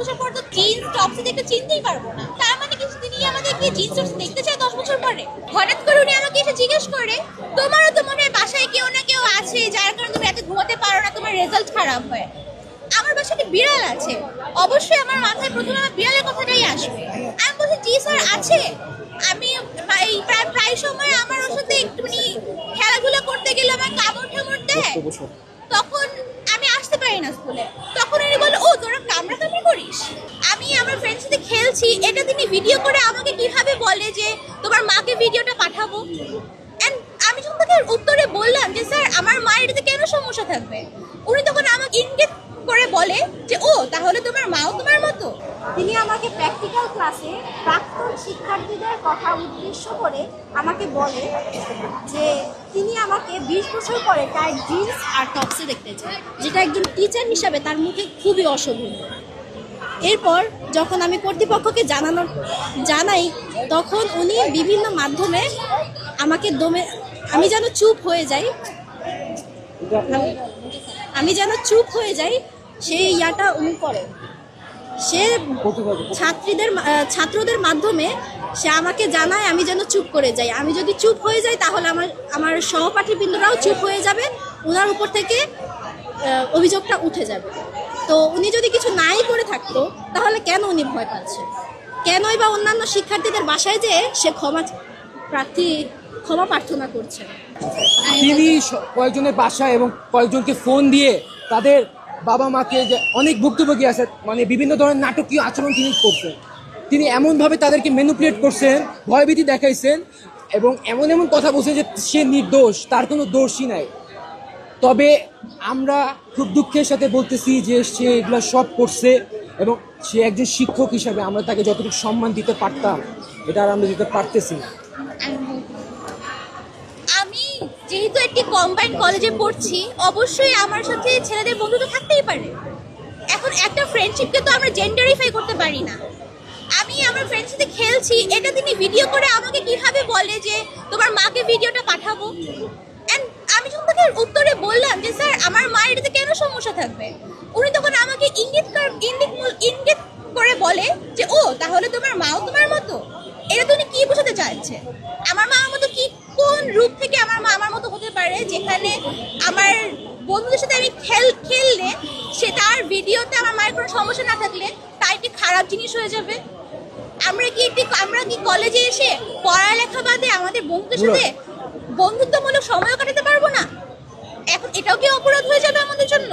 বছর পর তো জিন্স টপসে দেখে চিনতেই পারবো না। তার মানে কি তিনি আমাদেরকে জিন্স টপস দেখতে চায় 10 বছর পরে? হঠাৎ করে উনি আমাকে এসে জিজ্ঞেস করে, তোমারও তো মনে হয় বাসায় কেউ না কেউ আছে যার কারণে তুমি এত ঘুমাতে পারো না, তোমার রেজাল্ট খারাপ হয়। আমার বাসায় বিড়াল আছে, অবশ্যই আমার মাথায় প্রথমে আমার বিড়ালের কথাটাই আসবে। আমি বলছি জি স্যার আছে। আমি প্রায় সময় আমার ওর সাথে একটুখানি খেলাধুলা করতে গেলে আমার কামড় ঠামড় দেয়, তখন আমি আসতে পারি না স্কুলে। তখন উনি বলে, ও তোরা কামড়াকামড়ি করিস। আমি আমার ফ্রেন্ডস সাথে খেলছি, এটা তিনি ভিডিও করে আমাকে কিভাবে বলে যে তোমার মাকে ভিডিওটা পাঠাবো। এন্ড আমি যখন তাকে উত্তরে বললাম যে স্যার আমার মায়ের এটাতে কেন সমস্যা থাকবে, উনি তখন আমাকে ইঙ্গিত করে বলে যে ও তাহলে তোমার মাও তোমার মতো। তিনি আমাকে প্র্যাকটিক্যাল ক্লাসে প্রাক্তন শিক্ষার্থীদের কথা উদ্দেশ্য করে আমাকে বলে যে তিনি আমাকে 20 বছর পরে টাইট জিন্স আর টপসে দেখতে চান, যেটা একজন টিচার হিসাবে তার মুখে খুবই অশোভনীয়। এরপর যখন আমি কর্তৃপক্ষকে জানাই, তখন উনি বিভিন্ন মাধ্যমে আমাকে আমি যেন চুপ হয়ে যাই, সেই ইয়াটা উনি করে। সে ছাত্রদের মাধ্যমে সে আমাকে জানায় আমি যেন চুপ করে যাই। আমি যদি চুপ হয়ে যাই তাহলে আমার সহপাঠীবৃন্দরাও চুপ হয়ে যাবে, ওনার উপর থেকে অভিযোগটা উঠে যাবে। তো উনি যদি কিছু নাই করে থাকতো তাহলে কেন উনি ভয় পাচ্ছেন, কেনই বা অন্যান্য শিক্ষার্থীদের বাসায় যেয়ে সে ক্ষমা প্রার্থনা করছেন। তিনি কয়েকজনের বাসায় এবং কয়েকজনকে ফোন দিয়ে তাদের বাবা মাকে যে অনেক ভুক্তভোগী আছে, মানে বিভিন্ন ধরনের নাটকীয় আচরণ তিনি করছেন। তিনি এমনভাবে তাদেরকে ম্যানিপুলেট করছেন, ভয়ভীতি দেখাইছেন এবং এমন কথা বলছেন যে সে নির্দোষ, তার কোনো দোষই নাই। তবে আমরা খুব দুঃখের সাথে বলতেছি যে সে এগুলো সব করছে এবং সে একজন শিক্ষক হিসাবে আমরা তাকে যতটুকু সম্মান দিতে পারতাম এটা আর আমরা দিতে পারতেছি না। আমি যেহেতু একটি কম্বাইন্ড কলেজে পড়ছি, অবশ্যই আমার সাথে ছেলেদের বন্ধুত্ব থাকতেই পারে। এখন একটা ফ্রেন্ডশিপকে তো আমরা জেন্ডারিফাই করতে পারি না। আমি আমার ফ্রেন্ডস সাথে খেলছি, এটা তিনি ভিডিও করে আমাকে কিভাবে বলে যে তোমার মাকে ভিডিওটা পাঠাবো। এন্ড আমি যখন তাকে উত্তরে বললাম যে স্যার আমার মায়ের এটাতে কেন সমস্যা থাকবে, উনি তখন আমাকে ইঙ্গিত করে বলে যে ও তাহলে তোমার মাও তোমার মতো। এটা তো উনি কি বোঝাতে চাইছে? আমার মা আমার মতো কি, কোন রূপ থেকে আমার মা আমার মতো হতে পারে, যেখানে আমার বন্ধুদের সাথে আমি খেললে সে তার ভিডিওতে আমার মায়ের কোনো সমস্যা না থাকলে তার একটি খারাপ জিনিস হয়ে যাবে। আমরা কি কলেজে এসে পড়ালেখা বাদে আমাদের বন্ধুদের সাথে বন্ধুত্বমূলক সময়ও কাটাতে পারবো না? এখন এটাও কি অপরাধ হয়ে যাবে আমাদের জন্য?